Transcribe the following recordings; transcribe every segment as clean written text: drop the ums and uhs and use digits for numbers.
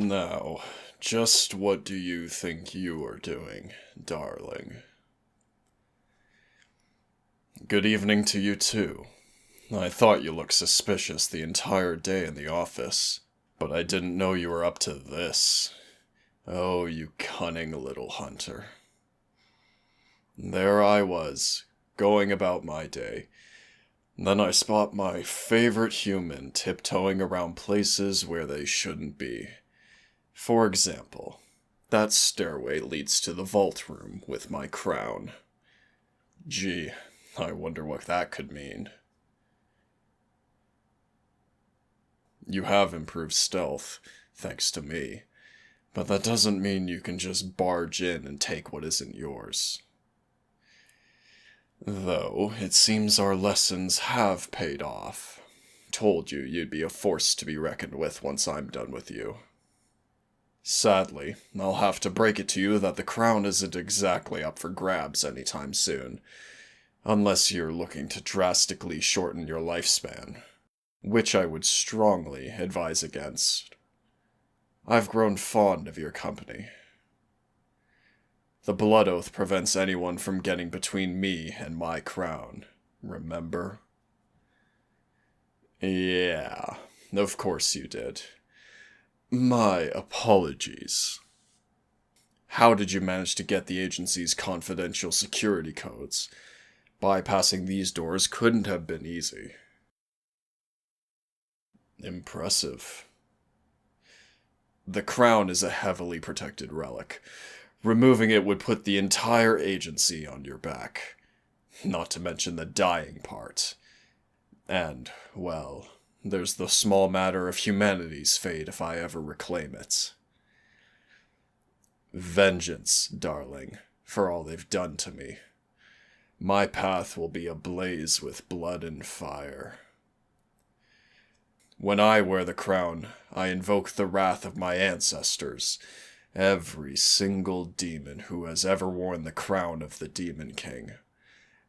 Now, just what do you think you are doing, darling? Good evening to you too. I thought you looked suspicious the entire day in the office, but I didn't know you were up to this. Oh, you cunning little hunter. There I was, going about my day. Then I spot my favorite human tiptoeing around places where they shouldn't be. For example, that stairway leads to the vault room with my crown. Gee, I wonder what that could mean. You have improved stealth, thanks to me, but that doesn't mean you can just barge in and take what isn't yours. Though, it seems our lessons have paid off. Told you you'd be a force to be reckoned with once I'm done with you. Sadly, I'll have to break it to you that the crown isn't exactly up for grabs anytime soon, unless you're looking to drastically shorten your lifespan, which I would strongly advise against. I've grown fond of your company. The blood oath prevents anyone from getting between me and my crown, remember? Yeah, of course you did. My apologies. How did you manage to get the agency's confidential security codes? Bypassing these doors couldn't have been easy. Impressive. The crown is a heavily protected relic. Removing it would put the entire agency on your back. Not to mention the dying part. And, well, there's the small matter of humanity's fate if I ever reclaim it. Vengeance, darling, for all they've done to me. My path will be ablaze with blood and fire. When I wear the crown, I invoke the wrath of my ancestors. Every single demon who has ever worn the crown of the Demon King.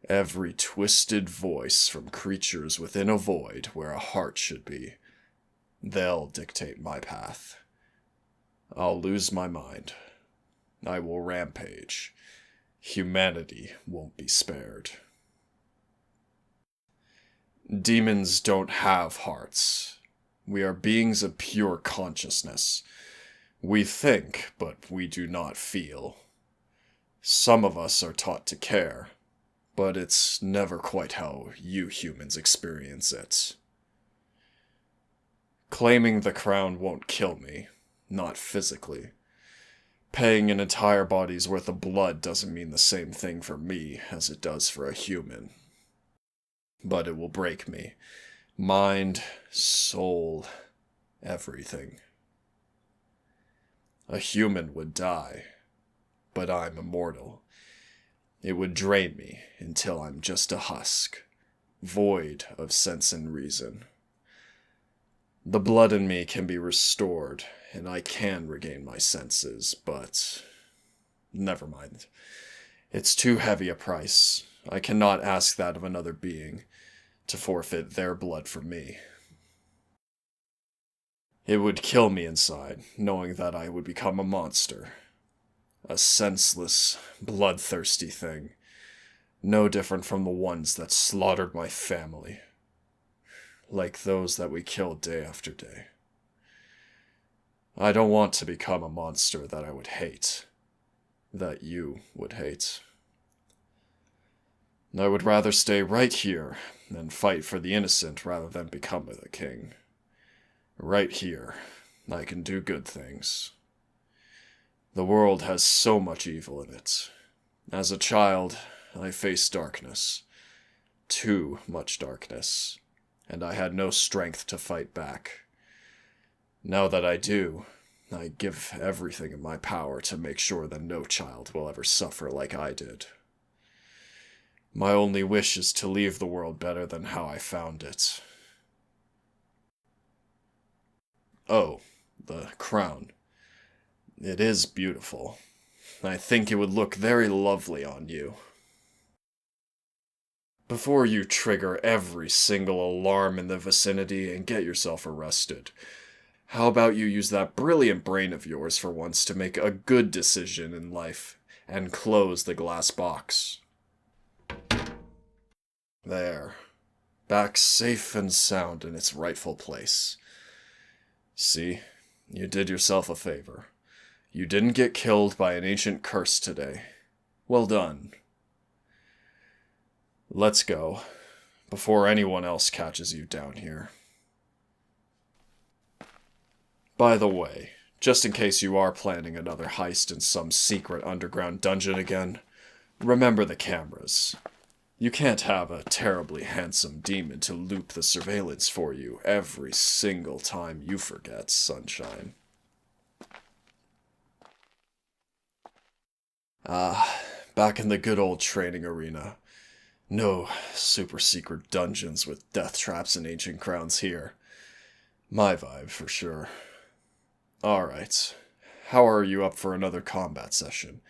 Every twisted voice from creatures within a void where a heart should be. They'll dictate my path. I'll lose my mind. I will rampage. Humanity won't be spared. Demons don't have hearts. We are beings of pure consciousness. We think, but we do not feel. Some of us are taught to care, but it's never quite how you humans experience it. Claiming the crown won't kill me, not physically. Paying an entire body's worth of blood doesn't mean the same thing for me as it does for a human. But it will break me. Mind, soul, everything. A human would die, but I'm immortal. It would drain me until I'm just a husk, void of sense and reason. The blood in me can be restored, and I can regain my senses, but never mind. It's too heavy a price. I cannot ask that of another being, to forfeit their blood for me. It would kill me inside, knowing that I would become a monster. A senseless, bloodthirsty thing. No different from the ones that slaughtered my family. Like those that we killed day after day. I don't want to become a monster that I would hate. That you would hate. I would rather stay right here and fight for the innocent rather than become the king. Right here, I can do good things. The world has so much evil in it. As a child, I faced darkness. Too much darkness. And I had no strength to fight back. Now that I do, I give everything in my power to make sure that no child will ever suffer like I did. My only wish is to leave the world better than how I found it. Oh, the crown. It is beautiful. I think it would look very lovely on you. Before you trigger every single alarm in the vicinity and get yourself arrested, How about you use that brilliant brain of yours for once to make a good decision in life and close the glass box? There. Back safe and sound in its rightful place. See, you did yourself a favor. You didn't get killed by an ancient curse today. Well done. Let's go, before anyone else catches you down here. By the way, just in case you are planning another heist in some secret underground dungeon again, remember the cameras. You can't have a terribly handsome demon to loop the surveillance for you every single time you forget, sunshine. Back in the good old training arena. No super secret dungeons with death traps and ancient crowns here. My vibe, for sure. Alright, how are you up for another combat session?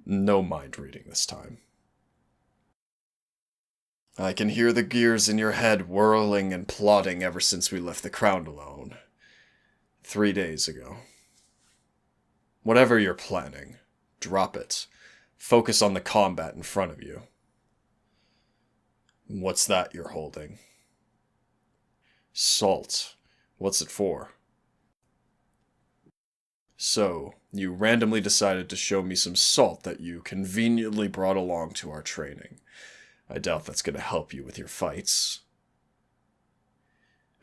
No mind reading this time. I can hear the gears in your head whirling and plotting ever since we left the Crown alone. 3 days ago. Whatever you're planning, drop it. Focus on the combat in front of you. What's that you're holding? Salt. What's it for? So, you randomly decided to show me some salt that you conveniently brought along to our training. I doubt that's going to help you with your fights.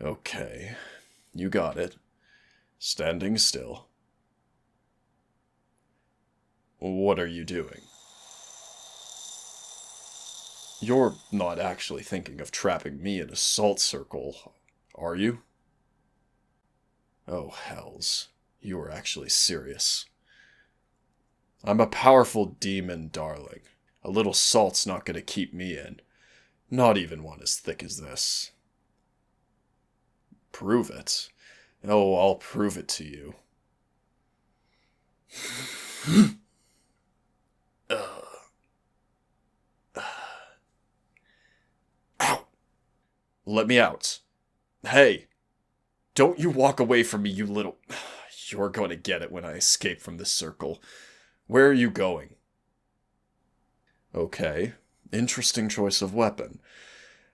Okay, you got it. Standing still. What are you doing? You're not actually thinking of trapping me in a salt circle, are you? Oh, hells. You are actually serious. I'm a powerful demon, darling. A little salt's not going to keep me in. Not even one as thick as this. Prove it. Oh, I'll prove it to you. Ow! Let me out. Hey! Don't you walk away from me, you little... You're going to get it when I escape from this circle. Where are you going? Okay, interesting choice of weapon.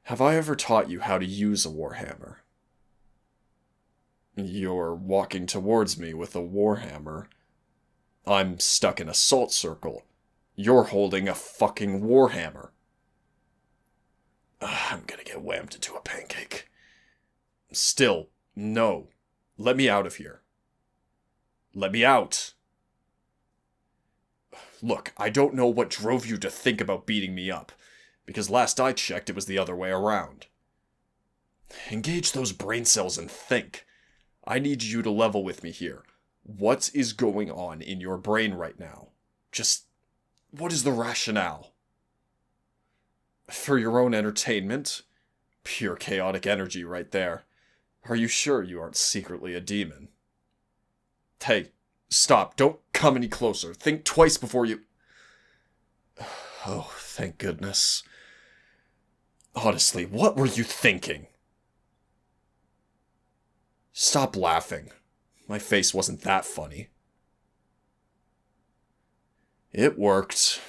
Have I ever taught you how to use a warhammer? You're walking towards me with a warhammer. I'm stuck in a salt circle. You're holding a fucking warhammer. I'm gonna get whammed into a pancake. Still, no. Let me out of here. Let me out. Look, I don't know what drove you to think about beating me up, because last I checked it was the other way around. Engage those brain cells and think. I need you to level with me here. What is going on in your brain right now? Just, what is the rationale? For your own entertainment? Pure chaotic energy right there. Are you sure you aren't secretly a demon? Hey, stop. Don't come any closer. Think twice before you... Oh, thank goodness. Honestly, what were you thinking? Stop laughing. My face wasn't that funny. It worked.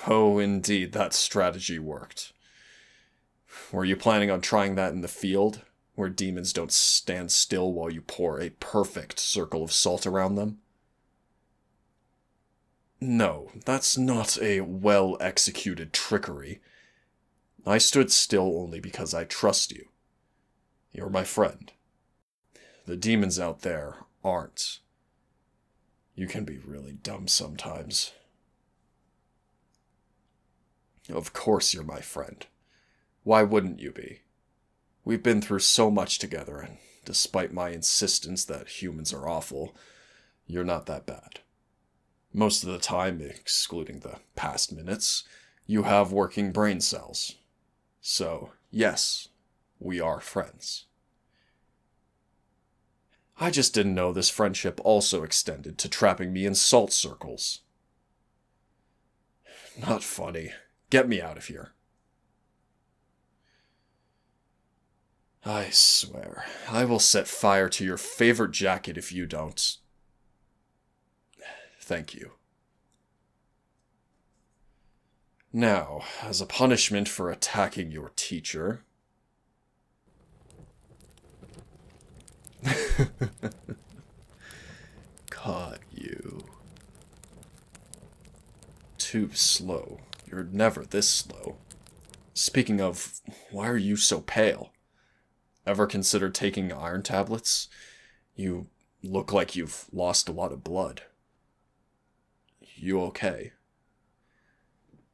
Oh, indeed, that strategy worked. Were you planning on trying that in the field, where demons don't stand still while you pour a perfect circle of salt around them? No, that's not a well-executed trickery. I stood still only because I trust you. You're my friend. The demons out there aren't. You can be really dumb sometimes. Of course you're my friend. Why wouldn't you be? We've been through so much together, and despite my insistence that humans are awful, you're not that bad. Most of the time, excluding the past minutes, you have working brain cells. So, yes, we are friends. I just didn't know this friendship also extended to trapping me in salt circles. Not funny. Get me out of here. I swear, I will set fire to your favorite jacket if you don't. Thank you. Now, as a punishment for attacking your teacher... Caught you. Too slow. You're never this slow. Speaking of, why are you so pale? Ever considered taking iron tablets? You look like you've lost a lot of blood. You okay?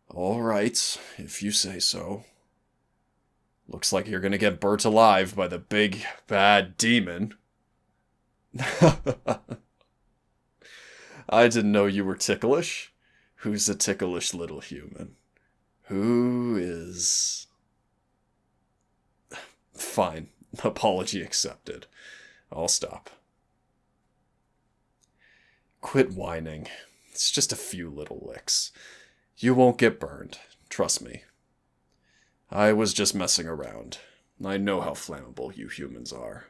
All right, if you say so. Looks like you're gonna get burnt alive by the big, bad demon. I didn't know you were ticklish. Who's a ticklish little human? Who is... Fine. Apology accepted. I'll stop. Quit whining. It's just a few little licks. You won't get burned. Trust me. I was just messing around. I know how flammable you humans are.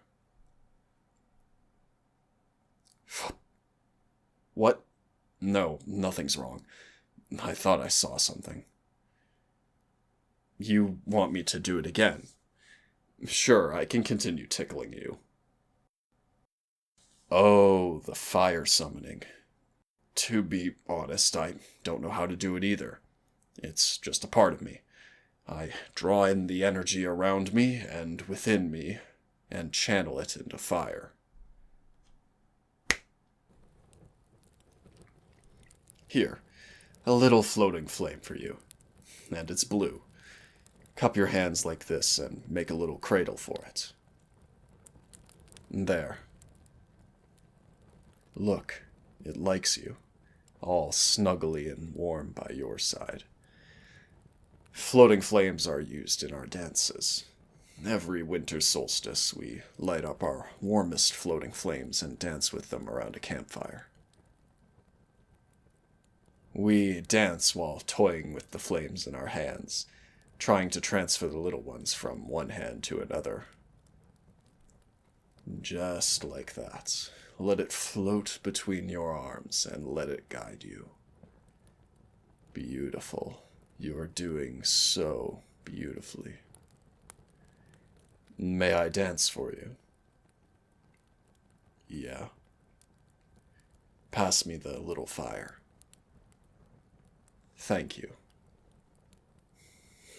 What? No, nothing's wrong. I thought I saw something. You want me to do it again? Sure, I can continue tickling you. Oh, the fire summoning. To be honest, I don't know how to do it either. It's just a part of me. I draw in the energy around me and within me, and channel it into fire. Here, a little floating flame for you. And it's blue. Cup your hands like this and make a little cradle for it. There. Look, it likes you, all snuggly and warm by your side. Floating flames are used in our dances. Every winter solstice, we light up our warmest floating flames and dance with them around a campfire. We dance while toying with the flames in our hands, trying to transfer the little ones from one hand to another. Just like that. Let it float between your arms and let it guide you. Beautiful. You are doing so beautifully. May I dance for you? Yeah. Pass me the little fire. Thank you.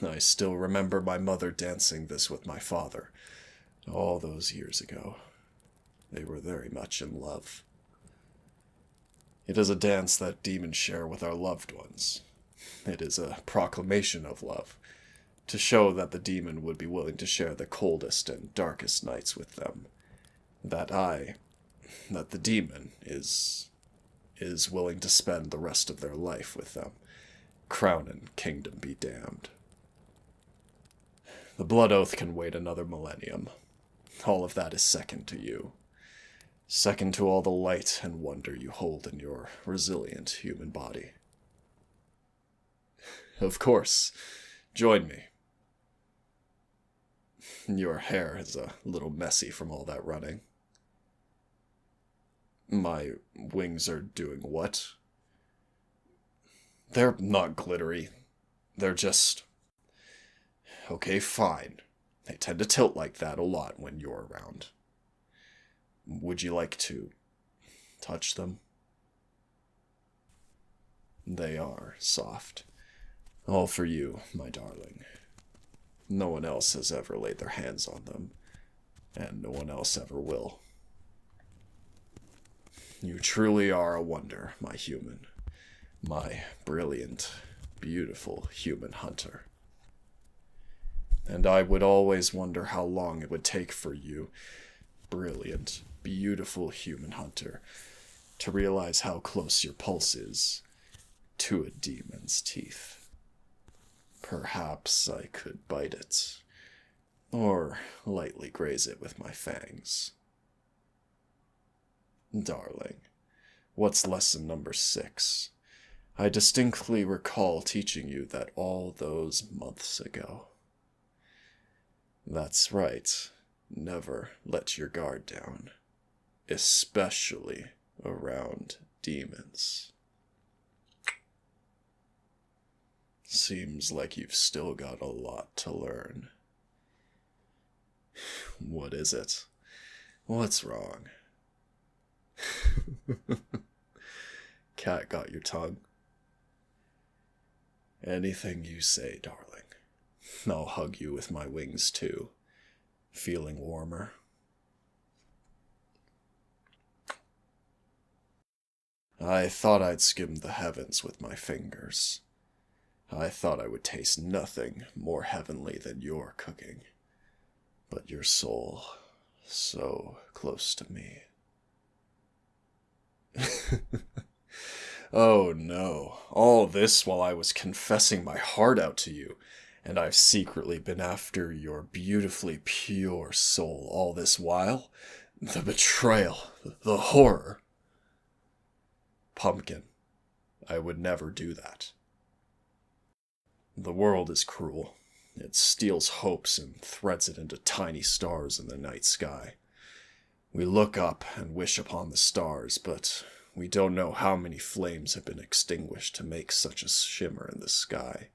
I still remember my mother dancing this with my father, all those years ago. They were very much in love. It is a dance that demons share with our loved ones. It is a proclamation of love, to show that the demon would be willing to share the coldest and darkest nights with them. That the demon is willing to spend the rest of their life with them. Crown and kingdom be damned. The blood oath can wait another millennium. All of that is second to you. Second to all the light and wonder you hold in your resilient human body. Of course. Join me. Your hair is a little messy from all that running. My wings are doing what? They're not glittery. They're just... Okay, fine. They tend to tilt like that a lot when you're around. Would you like to touch them? They are soft. All for you, my darling. No one else has ever laid their hands on them, and no one else ever will. You truly are a wonder, my human. My brilliant, beautiful human hunter. And I would always wonder how long it would take for you, brilliant, beautiful human hunter, to realize how close your pulse is to a demon's teeth. Perhaps I could bite it, or lightly graze it with my fangs. Darling, what's lesson number 6? I distinctly recall teaching you that all those months ago. That's right. never let your guard down, especially around demons. Seems like you've still got a lot to learn. What is it? What's wrong? Cat got your tongue? Anything you say, darling. I'll hug you with my wings too. Feeling warmer? I thought I'd skim the heavens with my fingers. I thought I would taste nothing more heavenly than your cooking. But your soul, so close to me. Oh no, all this while I was confessing my heart out to you, and I've secretly been after your beautifully pure soul all this while? The betrayal, the horror. Pumpkin, I would never do that. The world is cruel. It steals hopes and threads it into tiny stars in the night sky. We look up and wish upon the stars, but we don't know how many flames have been extinguished to make such a shimmer in the sky.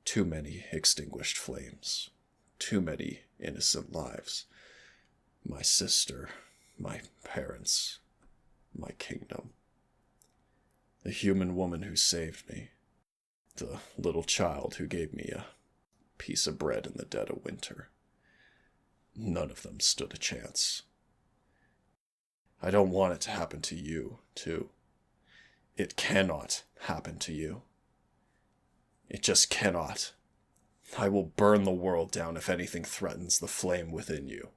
Too many extinguished flames. Too many innocent lives. My sister, my parents, my kingdom. The human woman who saved me. The little child who gave me a piece of bread in the dead of winter. None of them stood a chance. I don't want it to happen to you, too. It cannot happen to you. It just cannot. I will burn the world down if anything threatens the flame within you.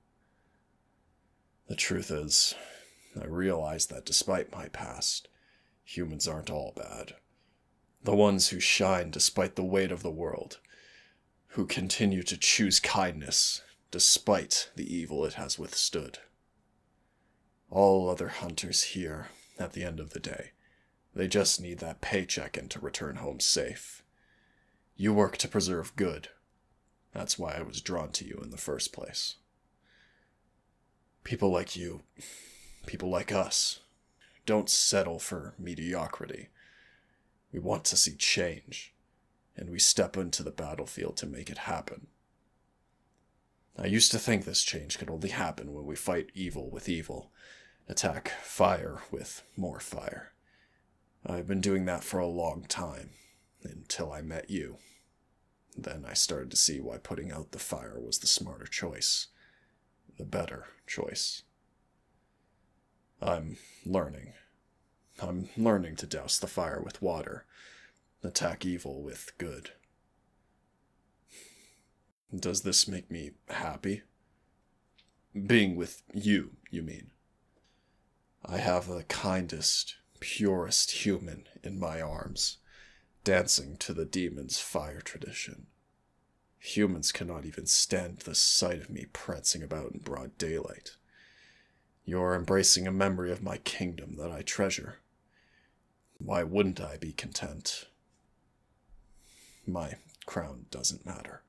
The truth is, I realize that despite my past, humans aren't all bad. The ones who shine despite the weight of the world, who continue to choose kindness despite the evil it has withstood. All other hunters here, at the end of the day, they just need that paycheck and to return home safe. You work to preserve good. That's why I was drawn to you in the first place. People like you, people like us, don't settle for mediocrity. We want to see change, and we step into the battlefield to make it happen. I used to think this change could only happen when we fight evil with evil, attack fire with more fire. I've been doing that for a long time, until I met you. Then I started to see why putting out the fire was the smarter choice, the better choice. I'm learning to douse the fire with water, attack evil with good. Does this make me happy? Being with you mean? I have the kindest, purest human in my arms, dancing to the demon's fire tradition. Humans cannot even stand the sight of me prancing about in broad daylight. You're embracing a memory of my kingdom that I treasure. Why wouldn't I be content? My crown doesn't matter.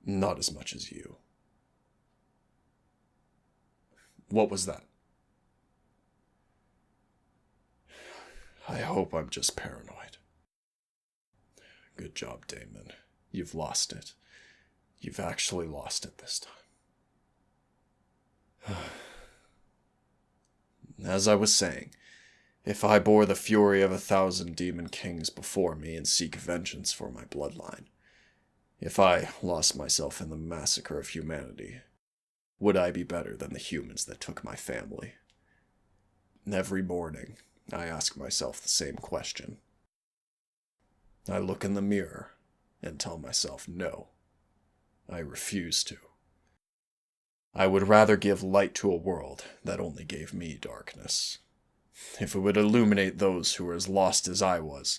Not as much as you. What was that? I hope I'm just paranoid. Good job, Damon. You've lost it. You've actually lost it this time. As I was saying, if I bore the fury of 1,000 demon kings before me and seek vengeance for my bloodline, if I lost myself in the massacre of humanity, would I be better than the humans that took my family? Every morning, I ask myself the same question. I look in the mirror and tell myself no. I refuse to. I would rather give light to a world that only gave me darkness. If it would illuminate those who are as lost as I was,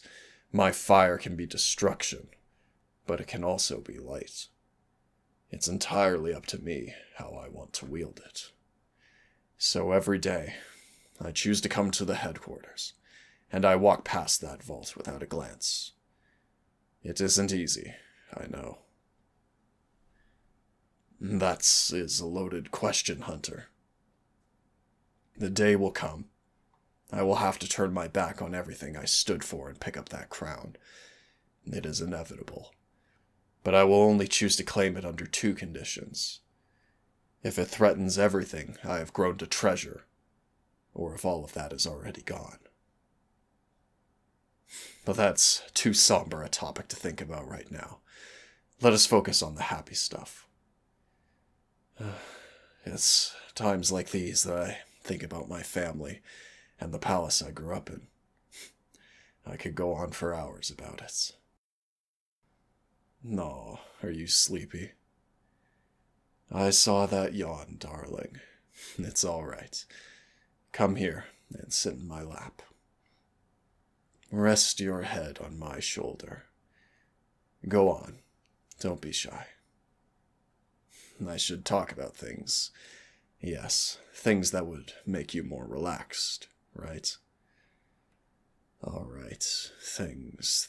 my fire can be destruction, but it can also be light. It's entirely up to me how I want to wield it. So every day, I choose to come to the headquarters, and I walk past that vault without a glance. It isn't easy, I know. That is a loaded question, Hunter. The day will come. I will have to turn my back on everything I stood for and pick up that crown. It is inevitable. But I will only choose to claim it under two conditions. If it threatens everything I have grown to treasure, or if all of that is already gone. But that's too somber a topic to think about right now. Let us focus on the happy stuff. It's times like these that I think about my family and the palace I grew up in. I could go on for hours about it. No, are you sleepy? I saw that yawn, darling. It's all right. Come here and sit in my lap. Rest your head on my shoulder. Go on, don't be shy. I should talk about things. Yes, things that would make you more relaxed, right? All right, things.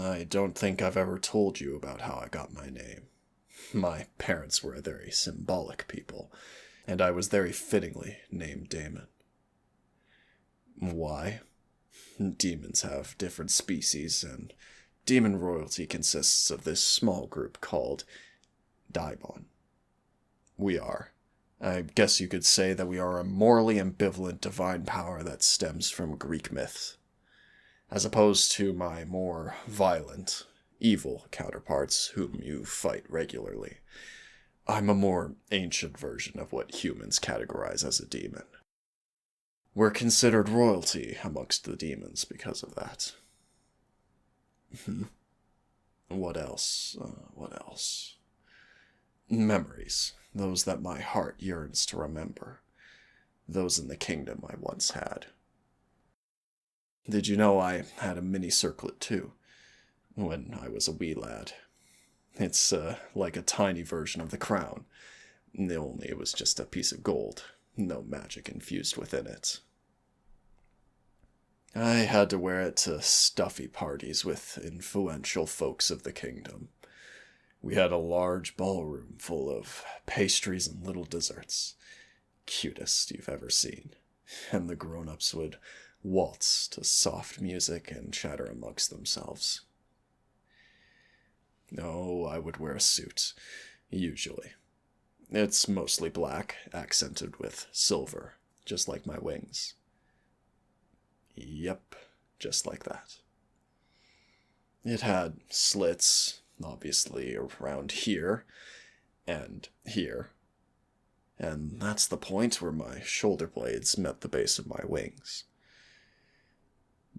I don't think I've ever told you about how I got my name. My parents were a very symbolic people, and I was very fittingly named Damon. Why? Demons have different species, and demon royalty consists of this small group called Daimon. I guess you could say that we are a morally ambivalent divine power that stems from Greek myths. As opposed to my more violent, evil counterparts whom you fight regularly. I'm a more ancient version of what humans categorize as a demon. We're considered royalty amongst the demons because of that. What else? Memories. Those that my heart yearns to remember. Those in the kingdom I once had. Did you know I had a mini circlet too? When I was a wee lad. It's like a tiny version of the crown. Only it was just a piece of gold. No magic infused within it. I had to wear it to stuffy parties with influential folks of the kingdom. We had a large ballroom full of pastries and little desserts. Cutest you've ever seen. And the grown-ups would waltz to soft music and chatter amongst themselves. No, I would wear a suit, usually. It's mostly black, accented with silver, just like my wings. Yep, just like that. It had slits, obviously around here, and here. And that's the point where my shoulder blades met the base of my wings.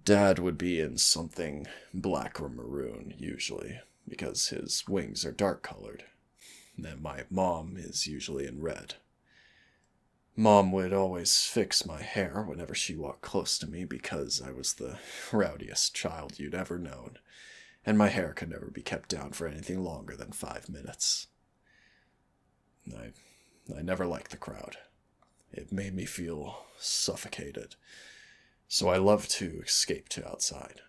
Dad would be in something black or maroon, usually, because his wings are dark-colored. And my mom is usually in red. Mom would always fix my hair whenever she walked close to me because I was the rowdiest child you'd ever known, and my hair could never be kept down for anything longer than 5 minutes. I never liked the crowd. It made me feel suffocated, so I loved to escape to outside.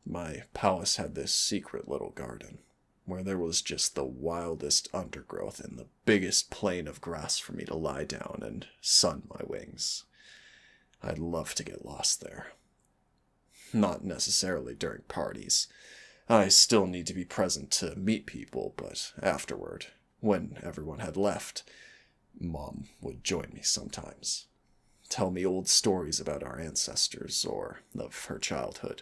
My palace had this secret little garden, where there was just the wildest undergrowth and the biggest plain of grass for me to lie down and sun my wings. I'd love to get lost there. Not necessarily during parties. I still need to be present to meet people, but afterward, when everyone had left, Mom would join me sometimes. Tell me old stories about our ancestors or of her childhood,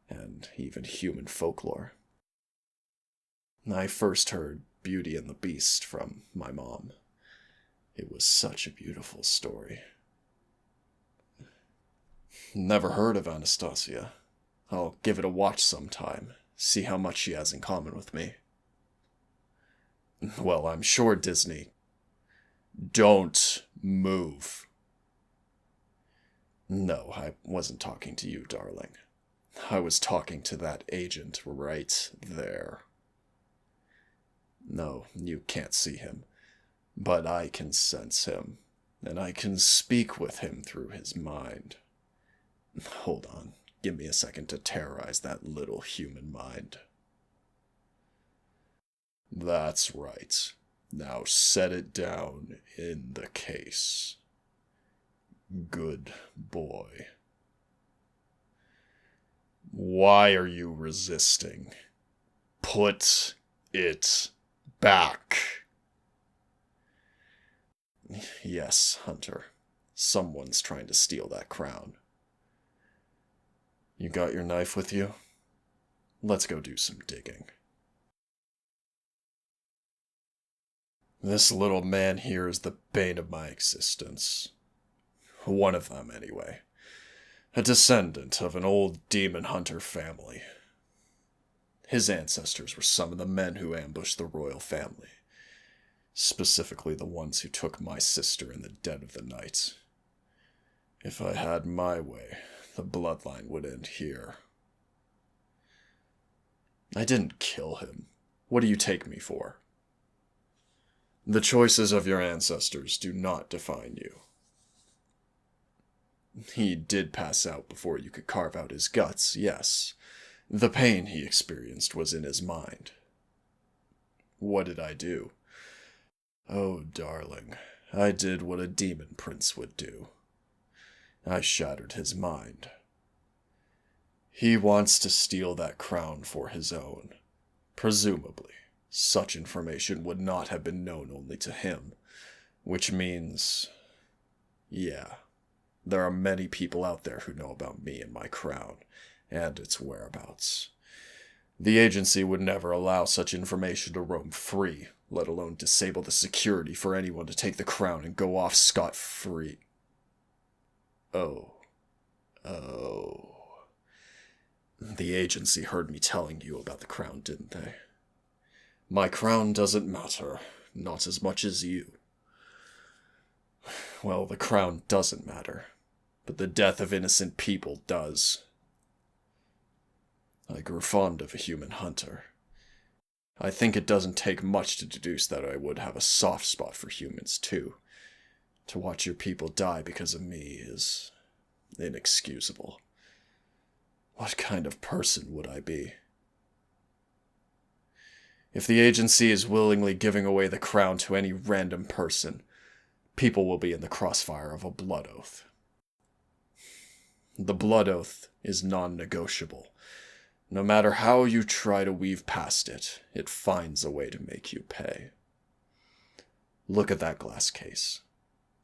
and even human folklore. I first heard Beauty and the Beast from my mom. It was such a beautiful story. Never heard of Anastasia. I'll give it a watch sometime, see how much she has in common with me. Well, I'm sure Disney... Don't move. No, I wasn't talking to you, darling. I was talking to that agent right there. No, you can't see him, but I can sense him, and I can speak with him through his mind. Hold on, give me a second to terrorize that little human mind. That's right. Now set it down in the case. Good boy. Why are you resisting? Put it back. Yes, Hunter. Someone's trying to steal that crown. You got your knife with you? Let's go do some digging. This little man here is the bane of my existence. One of them, anyway. A descendant of an old demon hunter family. His ancestors were some of the men who ambushed the royal family. Specifically the ones who took my sister in the dead of the night. If I had my way, the bloodline would end here. I didn't kill him. What do you take me for? The choices of your ancestors do not define you. He did pass out before you could carve out his guts, yes. The pain he experienced was in his mind. What did I do? Oh, darling, I did what a demon prince would do. I shattered his mind. He wants to steal that crown for his own. Presumably, such information would not have been known only to him, which means, yeah, there are many people out there who know about me and my crown, and its whereabouts. The agency would never allow such information to roam free, let alone disable the security for anyone to take the crown and go off scot-free. Oh. The agency heard me telling you about the crown, didn't they? My crown doesn't matter, not as much as you. Well, the crown doesn't matter, but the death of innocent people does. I grew fond of a human hunter. I think it doesn't take much to deduce that I would have a soft spot for humans, too. To watch your people die because of me is inexcusable. What kind of person would I be? If the agency is willingly giving away the crown to any random person, people will be in the crossfire of a blood oath. The blood oath is non-negotiable. No matter how you try to weave past it, it finds a way to make you pay. Look at that glass case.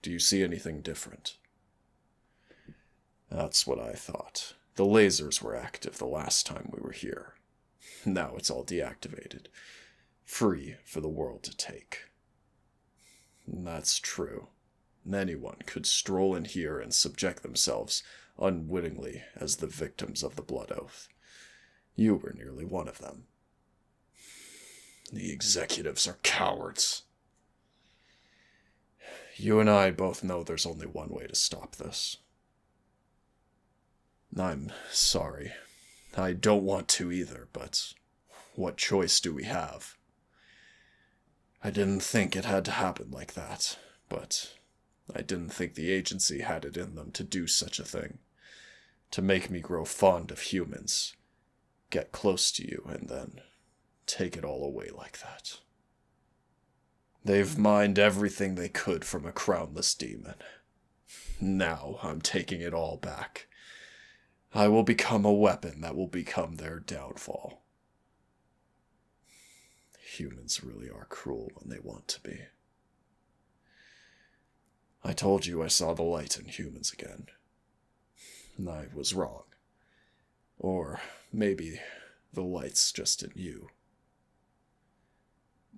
Do you see anything different? That's what I thought. The lasers were active the last time we were here. Now it's all deactivated. Free for the world to take. That's true. Anyone could stroll in here and subject themselves unwittingly as the victims of the blood oath. You were nearly one of them. The executives are cowards. You and I both know there's only one way to stop this. I'm sorry. I don't want to either, but what choice do we have? I didn't think it had to happen like that, but I didn't think the agency had it in them to do such a thing. To make me grow fond of humans, get close to you, and then take it all away like that. They've mined everything they could from a crownless demon. Now I'm taking it all back. I will become a weapon that will become their downfall. Humans really are cruel when they want to be. I told you I saw the light in humans again. I was wrong. Or maybe the light's just in you.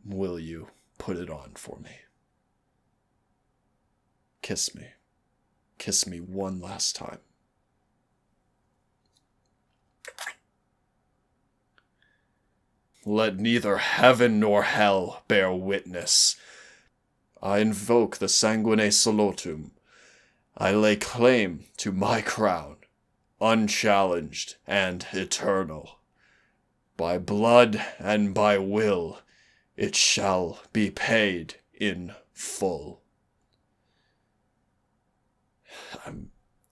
Will you put it on for me? Kiss me. Kiss me one last time. Let neither heaven nor hell bear witness. I invoke the sanguine solotum. I lay claim to my crown, unchallenged and eternal. By blood and by will, it shall be paid in full.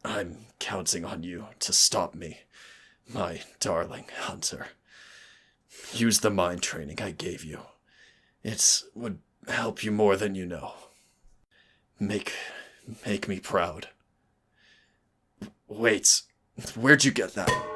I'm counting on you to stop me, my darling Hunter. Use the mind training I gave you. It would help you more than you know. Make me proud. Wait, where'd you get that?